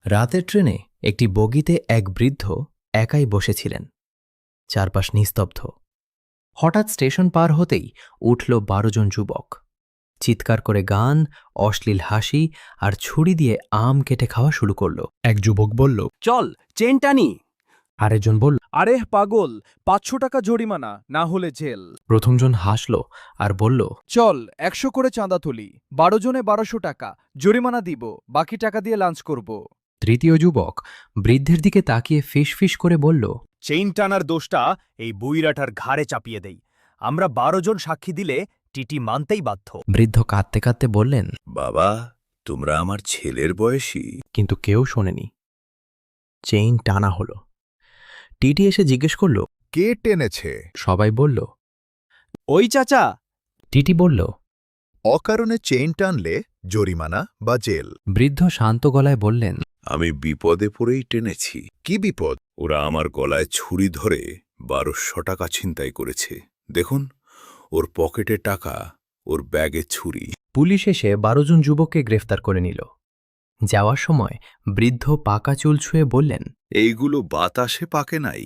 রাতের ট্রেনে একটি বগিতে এক বৃদ্ধ একাই বসেছিলেন। চারপাশ নিস্তব্ধ। হঠাৎ স্টেশন পার হতেই উঠল ১২ জন যুবক। চিৎকার করে গান, অশ্লীল হাসি আর ছুরি দিয়ে আম কেটে খাওয়া শুরু করল। এক যুবক বলল, চল চেন টানি। আরেকজন বলল। আরে পাগল, ৫০০ টাকা জরিমানা, না হলে জেল। প্রথমজন হাসল আর বলল, চল ১০০ করে চাঁদা তুলি, ১২ জনে ১২০০ টাকা জরিমানা দিব, বাকি টাকা দিয়ে লাঞ্চ করব। তৃতীয় যুবক বৃদ্ধের দিকে তাকিয়ে ফিসফিস করে বলল, চেইন টানার দোষটা এই বুইরাটার ঘাড়ে চাপিয়ে দেই। আমরা ১২ জন সাক্ষী দিলে টিটি মানতেই বাধ্য। বৃদ্ধ কাঁদতে কাঁদতে বললেন, বাবা, তোমরা আমার ছেলের বয়সী। কিন্তু কেউ শোনেনি। চেইন টানা হলো। টিটি এসে জিজ্ঞেস করল, কে টেনেছে? সবাই বলল। ওই চাচা। টিটি বলল, অকারণে চেইন টানলে জরিমানা বা জেল। বৃদ্ধ শান্ত গলায় বললেন, আমি বিপদে পড়েই টেনেছি। কি বিপদ? ওরা আমার গলায় ছুরি ধরে ১২০০ টাকা ছিনতাই করেছে। দেখুন, ওর পকেটে টাকা, ওর ব্যাগে ছুরি। পুলিশ এসে ১২ জন যুবককে গ্রেফতার করে নিল। যাওয়ার সময় বৃদ্ধ পাকা চুল ছুঁয়ে বললেন, এইগুলো বাতাসে পাকে নাই।